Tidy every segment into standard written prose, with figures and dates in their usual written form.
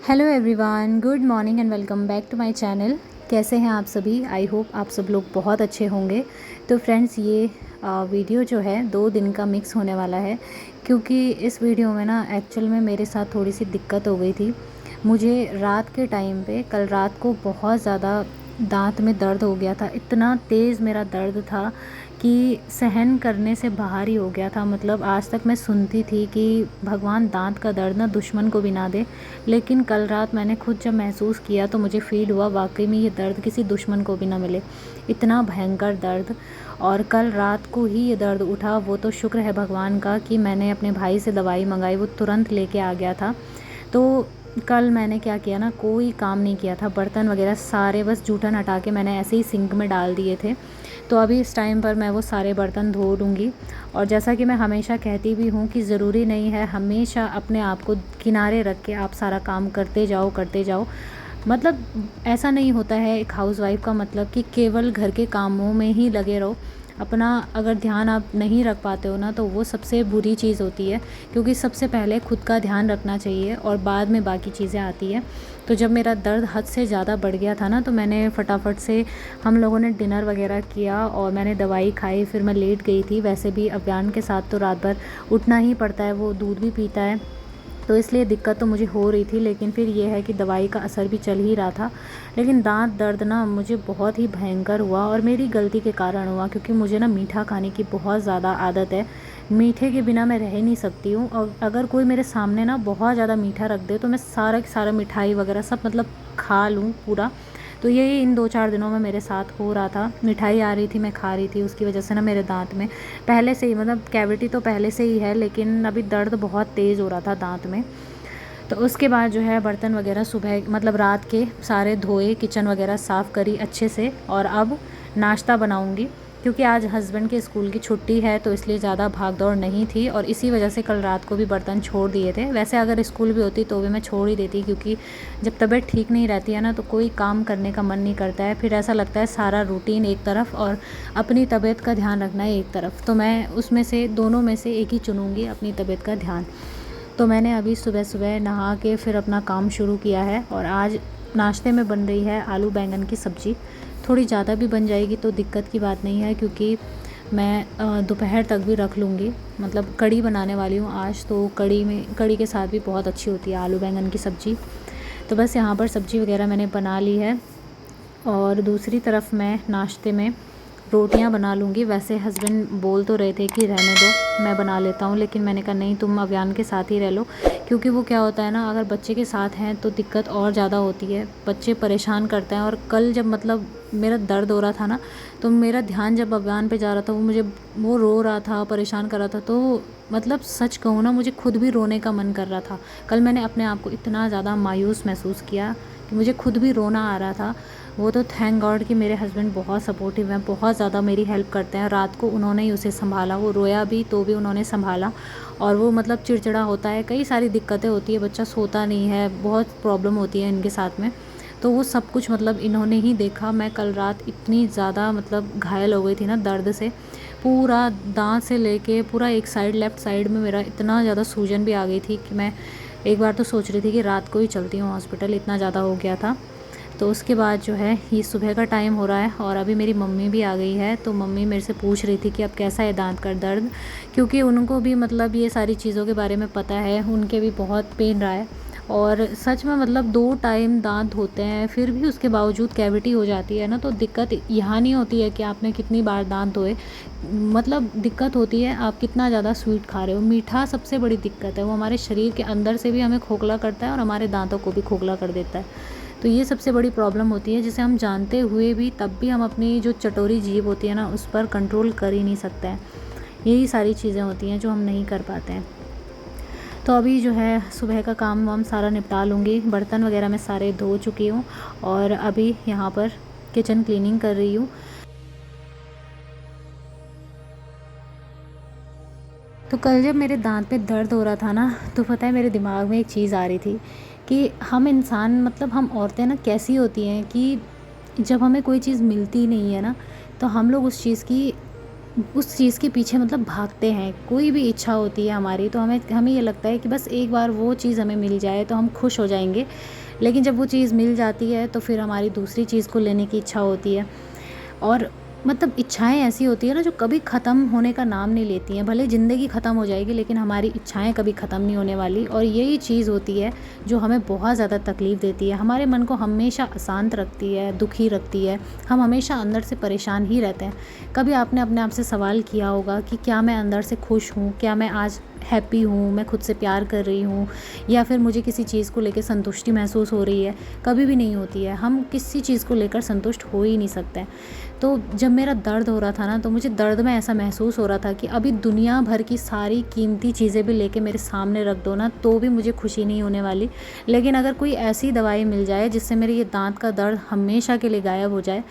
Hello everyone, good morning and welcome back to my channel. कैसे हैं आप सभी? आई होप आप सब लोग बहुत अच्छे होंगे। तो फ्रेंड्स, ये वीडियो जो है 2 दिन का मिक्स होने वाला है, क्योंकि इस वीडियो में ना एक्चुअल में मेरे साथ थोड़ी सी दिक्कत हो गई थी। मुझे रात के टाइम पे, कल रात को बहुत ज़्यादा दांत में दर्द हो गया था। इतना तेज़ मेरा दर्द था कि सहन करने से बाहर ही हो गया था। मतलब आज तक मैं सुनती थी कि भगवान दांत का दर्द ना दुश्मन को भी ना दे, लेकिन कल रात मैंने खुद जब महसूस किया तो मुझे फ़ील हुआ वाकई में ये दर्द किसी दुश्मन को भी ना मिले, इतना भयंकर दर्द। और कल रात को ही ये दर्द उठा, वो तो शुक्र है भगवान का कि मैंने अपने भाई से दवाई मंगाई, वो तुरंत लेके आ गया था। तो कल मैंने क्या किया ना, कोई काम नहीं किया था, बर्तन वगैरह सारे बस जूठन हटा के मैंने ऐसे ही सिंक में डाल दिए थे। तो अभी इस टाइम पर मैं वो सारे बर्तन धो लूँगी। और जैसा कि मैं हमेशा कहती भी हूँ कि ज़रूरी नहीं है हमेशा अपने आप को किनारे रख के आप सारा काम करते जाओ। मतलब ऐसा नहीं होता है एक हाउसवाइफ़ का मतलब कि केवल घर के कामों में ही लगे रहो। अपना अगर ध्यान आप नहीं रख पाते हो ना, तो वो सबसे बुरी चीज़ होती है, क्योंकि सबसे पहले खुद का ध्यान रखना चाहिए और बाद में बाकी चीज़ें आती हैं। तो जब मेरा दर्द हद से ज़्यादा बढ़ गया था ना, तो मैंने फटाफट से, हम लोगों ने डिनर वगैरह किया और मैंने दवाई खाई, फिर मैं लेट गई थी। वैसे भी अभियान के साथ तो रात भर उठना ही पड़ता है, वो दूध भी पीता है, तो इसलिए दिक्कत तो मुझे हो रही थी। लेकिन फिर ये है कि दवाई का असर भी चल ही रहा था। लेकिन दांत दर्द ना मुझे बहुत ही भयंकर हुआ, और मेरी गलती के कारण हुआ, क्योंकि मुझे ना मीठा खाने की बहुत ज़्यादा आदत है। मीठे के बिना मैं रह ही नहीं सकती हूँ, और अगर कोई मेरे सामने ना बहुत ज़्यादा मीठा रख दे तो मैं सारा की सारा मिठाई वगैरह सब मतलब खा लूँ पूरा। तो यही इन 2-4 दिनों में मेरे साथ हो रहा था। मिठाई आ रही थी, मैं खा रही थी, उसकी वजह से ना मेरे दांत में पहले से ही, मतलब कैविटी तो पहले से ही है, लेकिन अभी दर्द बहुत तेज़ हो रहा था दांत में। तो उसके बाद जो है बर्तन वगैरह सुबह मतलब रात के सारे धोए, किचन वगैरह साफ़ करी अच्छे से, और अब नाश्ता बनाऊंगी। क्योंकि आज हस्बैंड के स्कूल की छुट्टी है, तो इसलिए ज़्यादा भाग दौड़ नहीं थी, और इसी वजह से कल रात को भी बर्तन छोड़ दिए थे। वैसे अगर स्कूल भी होती तो भी मैं छोड़ ही देती, क्योंकि जब तबीयत ठीक नहीं रहती है ना, तो कोई काम करने का मन नहीं करता है। फिर ऐसा लगता है सारा रूटीन एक तरफ और अपनी तबीयत का ध्यान रखना है एक तरफ। तो मैं उसमें से, दोनों में से एक ही चुनूँगी, अपनी तबीयत का ध्यान। तो मैंने अभी सुबह सुबह नहा के फिर अपना काम शुरू किया है, और आज नाश्ते में बन रही है आलू बैंगन की सब्ज़ी। थोड़ी ज़्यादा भी बन जाएगी तो दिक्कत की बात नहीं है, क्योंकि मैं दोपहर तक भी रख लूँगी। मतलब कढ़ी बनाने वाली हूँ आज, तो कढ़ी के साथ भी बहुत अच्छी होती है आलू बैंगन की सब्ज़ी। तो बस यहाँ पर सब्ज़ी वगैरह मैंने बना ली है, और दूसरी तरफ मैं नाश्ते में रोटियां बना लूँगी। वैसे हस्बैंड बोल तो रहे थे कि रहने दो, मैं बना लेता हूँ, लेकिन मैंने कहा नहीं, तुम अभियान के साथ ही रह लो। क्योंकि वो क्या होता है ना, अगर बच्चे के साथ हैं तो दिक्कत और ज़्यादा होती है, बच्चे परेशान करते हैं। और कल जब मतलब मेरा दर्द हो रहा था ना, तो मेरा ध्यान जब अभियान पे जा रहा था, वो रो रहा था, परेशान कर रहा था, तो मतलब सच कहूँ ना, मुझे खुद भी रोने का मन कर रहा था। कल मैंने अपने आप को इतना ज़्यादा मायूस महसूस किया कि मुझे खुद भी रोना आ रहा था। वो तो थैंक गॉड कि मेरे हस्बैंड बहुत सपोर्टिव हैं, बहुत ज़्यादा मेरी हेल्प करते हैं। रात को उन्होंने ही उसे संभाला, वो रोया भी तो भी उन्होंने संभाला। और वो मतलब चिड़चिड़ा होता है, कई सारी दिक्कतें होती है, बच्चा सोता नहीं है, बहुत प्रॉब्लम होती है इनके साथ में। तो वो सब कुछ मतलब इन्होंने ही देखा। मैं कल रात इतनी ज़्यादा मतलब घायल हो गई थी ना दर्द से, पूरा दांत से लेके पूरा एक साइड, लेफ़्ट साइड में मेरा इतना ज़्यादा सूजन भी आ गई थी कि मैं एक बार तो सोच रही थी कि रात को ही चलती हूँ हॉस्पिटल, इतना ज़्यादा हो गया था। तो उसके बाद जो है, ये सुबह का टाइम हो रहा है और अभी मेरी मम्मी भी आ गई है। तो मम्मी मेरे से पूछ रही थी कि अब कैसा है दांत का दर्द, क्योंकि उनको भी मतलब ये सारी चीज़ों के बारे में पता है, उनके भी बहुत पेन रहा है। और सच में मतलब 2 टाइम दांत धोते हैं, फिर भी उसके बावजूद कैविटी हो जाती है ना, तो दिक्कत यहाँ नहीं होती है कि आपने कितनी बार दांत धोए। मतलब दिक्कत होती है आप कितना ज़्यादा स्वीट खा रहे हो। मीठा सबसे बड़ी दिक्कत है, वो हमारे शरीर के अंदर से भी हमें खोखला करता है और हमारे दांतों को भी खोखला कर देता है। तो ये सबसे बड़ी प्रॉब्लम होती है, जिसे हम जानते हुए भी तब भी हम अपनी जो चटोरी जीभ होती है ना, उस पर कंट्रोल कर ही नहीं सकते हैं। यही सारी चीज़ें होती हैं जो हम नहीं कर पाते हैं। तो अभी जो है सुबह का काम वाम सारा निपटा लूँगी। बर्तन वगैरह मैं सारे धो चुकी हूँ, और अभी यहाँ पर किचन क्लीनिंग कर रही हूँ। तो कल जब मेरे दांत पे दर्द हो रहा था ना, तो पता है मेरे दिमाग में एक चीज़ आ रही थी कि हम इंसान, मतलब हम औरतें ना कैसी होती हैं कि जब हमें कोई चीज़ मिलती नहीं है ना, तो हम लोग उस चीज़ की उस चीज़ के पीछे मतलब भागते हैं। कोई भी इच्छा होती है हमारी तो हमें हमें ये लगता है कि बस एक बार वो चीज़ हमें मिल जाए तो हम खुश हो जाएंगे। लेकिन जब वो चीज़ मिल जाती है तो फिर हमारी दूसरी चीज़ को लेने की इच्छा होती है। और मतलब इच्छाएं ऐसी होती है ना जो कभी ख़त्म होने का नाम नहीं लेती हैं। भले ज़िंदगी ख़त्म हो जाएगी लेकिन हमारी इच्छाएं कभी ख़त्म नहीं होने वाली। और यही चीज़ होती है जो हमें बहुत ज़्यादा तकलीफ़ देती है, हमारे मन को हमेशा अशांत रखती है, दुखी रखती है। हम हमेशा अंदर से परेशान ही रहते हैं। कभी आपने अपने आप से सवाल किया होगा कि क्या मैं अंदर से खुश हूँ, क्या मैं आज हैप्पी हूँ, मैं खुद से प्यार कर रही हूँ, या फिर मुझे किसी चीज़ को लेकर संतुष्टि महसूस हो रही है? कभी भी नहीं होती है। हम किसी चीज़ को लेकर संतुष्ट हो ही नहीं सकते। तो जब मेरा दर्द हो रहा था ना, तो मुझे दर्द में ऐसा महसूस हो रहा था कि अभी दुनिया भर की सारी कीमती चीज़ें भी लेके मेरे सामने रख दो ना, तो भी मुझे खुशी नहीं होने वाली। लेकिन अगर कोई ऐसी दवाई मिल जाए जिससे मेरे ये दांत का दर्द हमेशा के लिए गायब हो जाए,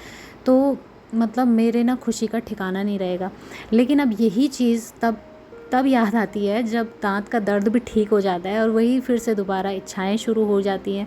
तो मतलब मेरे ना खुशी का ठिकाना नहीं रहेगा। लेकिन अब यही चीज़ तब तब याद आती है जब दांत का दर्द भी ठीक हो जाता है और वही फिर से दोबारा इच्छाएं शुरू हो जाती हैं।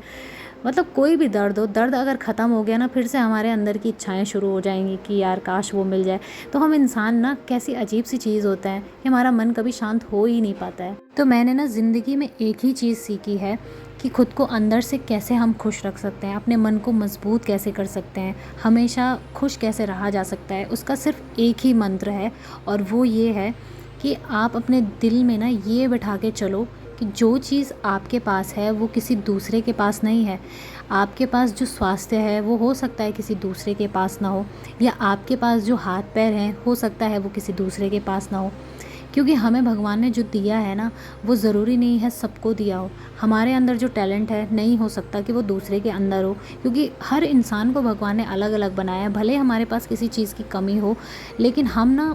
मतलब कोई भी दर्द हो, दर्द अगर ख़त्म हो गया ना, फिर से हमारे अंदर की इच्छाएं शुरू हो जाएंगी कि यार काश वो मिल जाए। तो हम इंसान ना, कैसी अजीब सी चीज़ होता है कि हमारा मन कभी शांत हो ही नहीं पाता है। तो मैंने ना ज़िंदगी में एक ही चीज़ सीखी है कि खुद को अंदर से कैसे हम खुश रख सकते हैं, अपने मन को मजबूत कैसे कर सकते हैं, हमेशा खुश कैसे रहा जा सकता है। उसका सिर्फ एक ही मंत्र है और वो ये है कि आप अपने दिल में ना ये बैठा के चलो कि जो चीज़ आपके पास है वो किसी दूसरे के पास नहीं है। आपके पास जो स्वास्थ्य है वो हो सकता है किसी दूसरे के पास ना हो, या आपके पास जो हाथ पैर हैं हो सकता है वो किसी दूसरे के पास ना हो। क्योंकि हमें भगवान ने जो दिया है ना, वो ज़रूरी नहीं है सबको दिया हो। हमारे अंदर जो टैलेंट है नहीं हो सकता कि वो दूसरे के अंदर हो, क्योंकि हर इंसान को भगवान ने अलग अलग बनाया है। भले हमारे पास किसी चीज़ की कमी हो, लेकिन हम ना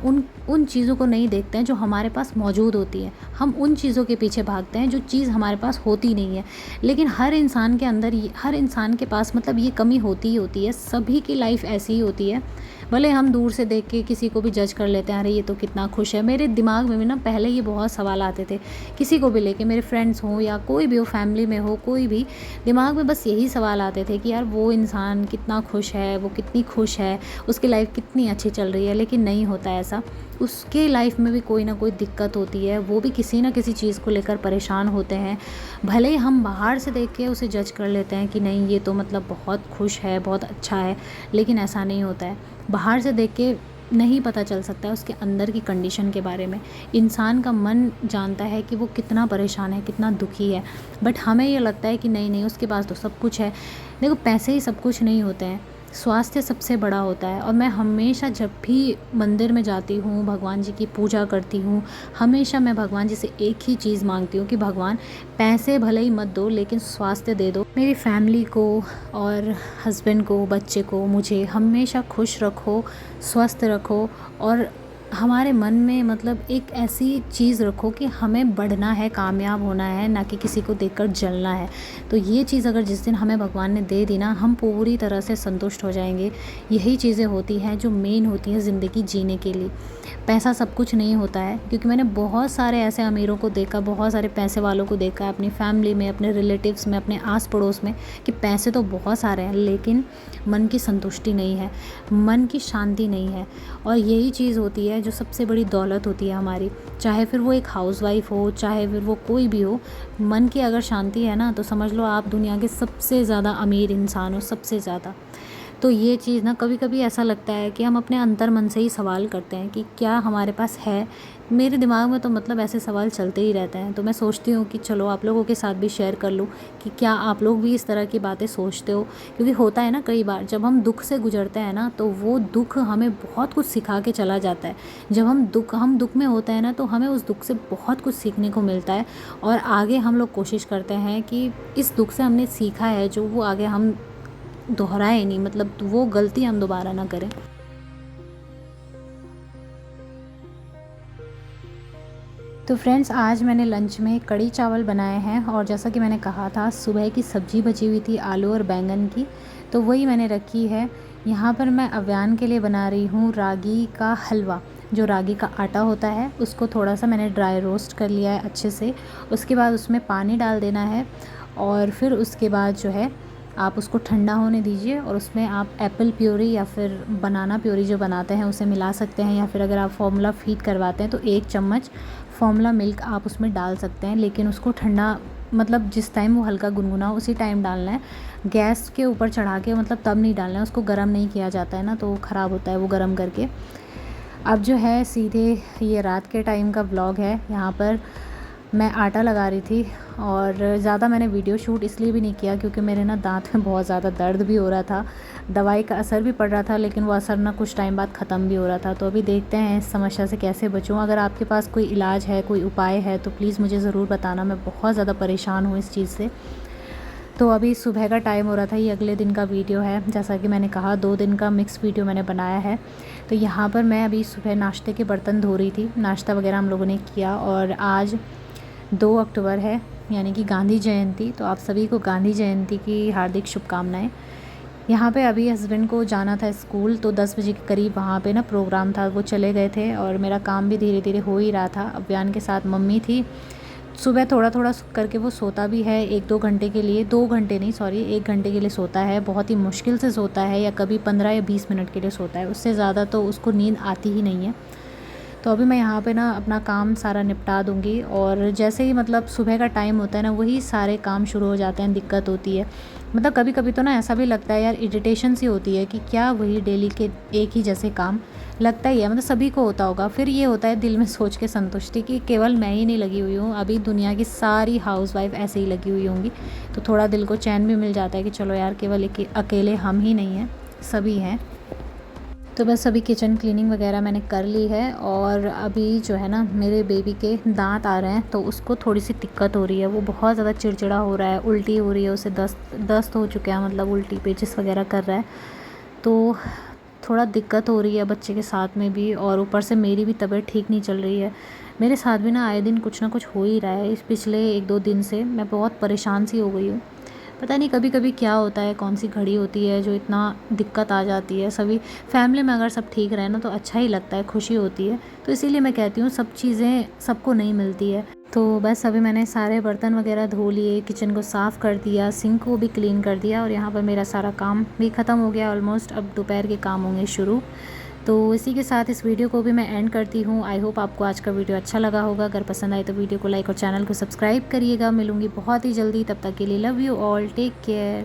उन चीज़ों को नहीं देखते हैं जो हमारे पास मौजूद होती है। हम उन चीज़ों के पीछे भागते हैं जो चीज़ हमारे पास होती नहीं है। लेकिन हर इंसान के अंदर, हर इंसान के पास मतलब ये कमी होती ही होती है। सभी की लाइफ ऐसी ही होती है। भले हम दूर से देख के किसी को भी जज कर लेते हैं, अरे ये तो कितना खुश है। मेरे दिमाग में भी ना पहले ये बहुत सवाल आते थे, किसी को भी लेके, मेरे फ्रेंड्स हों या कोई भी हो, फैमिली में हो कोई भी, दिमाग में बस यही सवाल आते थे कि यार वो इंसान कितना खुश है, वो कितनी खुश है, उसकी लाइफ कितनी अच्छी चल रही है। लेकिन नहीं होता ऐसा। उसके लाइफ में भी कोई ना कोई दिक्कत होती है, वो भी किसी ना किसी चीज़ को लेकर परेशान होते हैं। भले ही हम बाहर से देख के उसे जज कर लेते हैं कि नहीं ये तो मतलब बहुत खुश है, बहुत अच्छा है, लेकिन ऐसा नहीं होता है। बाहर से देख के नहीं पता चल सकता है उसके अंदर की कंडीशन के बारे में। इंसान का मन जानता है कि वो कितना परेशान है, कितना दुखी है। बट हमें ये लगता है कि नहीं नहीं, उसके पास तो सब कुछ है। देखो, पैसे ही सब कुछ नहीं होते हैं, स्वास्थ्य सबसे बड़ा होता है। और मैं हमेशा जब भी मंदिर में जाती हूँ, भगवान जी की पूजा करती हूँ, हमेशा मैं भगवान जी से एक ही चीज़ मांगती हूँ कि भगवान पैसे भले ही मत दो, लेकिन स्वास्थ्य दे दो। मेरी फैमिली को और हस्बैंड को, बच्चे को, मुझे हमेशा खुश रखो, स्वस्थ रखो। और हमारे मन में मतलब एक ऐसी चीज़ रखो कि हमें बढ़ना है, कामयाब होना है, ना कि किसी को देखकर जलना है। तो ये चीज़ अगर जिस दिन हमें भगवान ने दे दी ना, हम पूरी तरह से संतुष्ट हो जाएंगे। यही चीज़ें होती हैं जो मेन होती हैं ज़िंदगी जीने के लिए। पैसा सब कुछ नहीं होता है, क्योंकि मैंने बहुत सारे ऐसे अमीरों को देखा, बहुत सारे पैसे वालों को देखा अपनी फैमिली में, अपने रिलेटिव्स में, अपने आस पड़ोस में, कि पैसे तो बहुत सारे हैं लेकिन मन की संतुष्टि नहीं है, मन की शांति नहीं है। और यही चीज़ होती है जो सबसे बड़ी दौलत होती है हमारी। चाहे फिर वो एक हाउसवाइफ हो, चाहे फिर वो कोई भी हो, मन की अगर शांति है ना, तो समझ लो आप दुनिया के सबसे ज़्यादा अमीर इंसान हो, सबसे ज़्यादा। तो ये चीज़ ना कभी कभी ऐसा लगता है कि हम अपने अंतर मन से ही सवाल करते हैं कि क्या हमारे पास है। मेरे दिमाग में तो मतलब ऐसे सवाल चलते ही रहते हैं। तो मैं सोचती हूँ कि चलो आप लोगों के साथ भी शेयर कर लूँ कि क्या आप लोग भी इस तरह की बातें सोचते हो। क्योंकि होता है ना, कई बार जब हम दुख से गुजरते हैं ना, तो वो दुख हमें बहुत कुछ सिखा के चला जाता है। जब हम दुख में होते हैं ना, तो हमें उस दुख से बहुत कुछ सीखने को मिलता है। और आगे हम लोग कोशिश करते हैं कि इस दुख से हमने सीखा है जो वो आगे हम दोहराए नहीं, मतलब वो गलती हम दोबारा ना करें। तो फ्रेंड्स, आज मैंने लंच में कढ़ी चावल बनाए हैं, और जैसा कि मैंने कहा था सुबह की सब्ज़ी बची हुई थी आलू और बैंगन की, तो वही मैंने रखी है। यहाँ पर मैं अव्यान के लिए बना रही हूँ रागी का हलवा। जो रागी का आटा होता है उसको थोड़ा सा मैंने ड्राई रोस्ट कर लिया है अच्छे से। उसके बाद उसमें पानी डाल देना है, और फिर उसके बाद जो है आप उसको ठंडा होने दीजिए और उसमें आप एप्पल प्योरी या फिर बनाना प्योरी जो बनाते हैं उसे मिला सकते हैं, या फिर अगर आप फार्मूला फीड करवाते हैं तो 1 चम्मच फार्मूला मिल्क आप उसमें डाल सकते हैं। लेकिन उसको ठंडा मतलब जिस टाइम वो हल्का गुनगुना हो उसी टाइम डालना है, गैस के ऊपर चढ़ा के मतलब तब नहीं डालना है, उसको गर्म नहीं किया जाता है ना, तो ख़राब होता है वो गर्म करके। अब जो है सीधे ये रात के टाइम का व्लॉग है। यहाँ पर मैं आटा लगा रही थी और ज़्यादा मैंने वीडियो शूट इसलिए भी नहीं किया क्योंकि मेरे ना दांत में बहुत ज़्यादा दर्द भी हो रहा था, दवाई का असर भी पड़ रहा था, लेकिन वो असर ना कुछ टाइम बाद ख़त्म भी हो रहा था। तो अभी देखते हैं इस समस्या से कैसे बचूं। अगर आपके पास कोई इलाज है, कोई उपाय है तो प्लीज़ मुझे ज़रूर बताना, मैं बहुत ज़्यादा परेशान हूँ इस चीज़ से। तो अभी सुबह का टाइम हो रहा था, ये अगले दिन का वीडियो है। जैसा कि मैंने कहा 2 दिन का मिक्स वीडियो मैंने बनाया है। तो यहाँ पर मैं अभी सुबह नाश्ते के बर्तन धो रही थी, नाश्ता वगैरह हम लोगों ने किया। और आज 2 अक्टूबर है, यानी कि गांधी जयंती। तो आप सभी को गांधी जयंती की हार्दिक शुभकामनाएं। यहाँ पे अभी हस्बैंड को जाना था स्कूल, तो 10 बजे के करीब वहाँ पे ना प्रोग्राम था, वो चले गए थे और मेरा काम भी धीरे धीरे हो ही रहा था। अव्यान के साथ मम्मी थी। सुबह थोड़ा थोड़ा करके वो सोता भी है 1-2 घंटे के लिए, 2 घंटे नहीं सॉरी 1 घंटे के लिए सोता है। बहुत ही मुश्किल से सोता है, या कभी 15 या 20 मिनट के लिए सोता है, उससे ज़्यादा तो उसको नींद आती ही नहीं है। तो अभी मैं यहाँ पे ना अपना काम सारा निपटा दूँगी, और जैसे ही मतलब सुबह का टाइम होता है ना, वही सारे काम शुरू हो जाते हैं, दिक्कत होती है। मतलब कभी कभी तो ना ऐसा भी लगता है यार, इरिटेशन सी होती है कि क्या वही डेली के एक ही जैसे काम, लगता ही है, मतलब सभी को होता होगा। फिर ये होता है दिल में सोच के संतुष्टि कि केवल मैं ही नहीं लगी हुई हूँ, अभी दुनिया की सारी हाउसवाइफ ऐसे ही लगी हुई होंगी। तो थोड़ा दिल को चैन भी मिल जाता है कि चलो यार, केवल अकेले हम ही नहीं हैं, सभी हैं। तो बस अभी किचन क्लीनिंग वगैरह मैंने कर ली है, और अभी जो है ना मेरे बेबी के दांत आ रहे हैं, तो उसको थोड़ी सी दिक्कत हो रही है। वो बहुत ज़्यादा चिड़चिड़ा हो रहा है, उल्टी हो रही है, उसे दस्त हो चुका है, मतलब उल्टी पेचिस वगैरह कर रहा है। तो थोड़ा दिक्कत हो रही है बच्चे के साथ में भी, और ऊपर से मेरी भी तबीयत ठीक नहीं चल रही है। मेरे साथ भी ना आए दिन कुछ ना कुछ हो ही रहा है। इस पिछले 1-2 दिन से मैं बहुत परेशान सी हो गई हूँ। पता नहीं कभी कभी क्या होता है, कौन सी घड़ी होती है जो इतना दिक्कत आ जाती है। सभी फैमिली में अगर सब ठीक रहे ना तो अच्छा ही लगता है, खुशी होती है। तो इसीलिए मैं कहती हूँ सब चीज़ें सबको नहीं मिलती है। तो बस अभी मैंने सारे बर्तन वगैरह धो लिए, किचन को साफ़ कर दिया, सिंक को भी क्लीन कर दिया, और यहाँ पर मेरा सारा काम भी ख़त्म हो गया ऑलमोस्ट। अब दोपहर के काम होंगे शुरू। तो इसी के साथ इस वीडियो को भी मैं एंड करती हूँ। आई होप आपको आज का वीडियो अच्छा लगा होगा। अगर पसंद आए तो वीडियो को लाइक और चैनल को सब्सक्राइब करिएगा। मिलूंगी बहुत ही जल्दी, तब तक के लिए love you all, take care.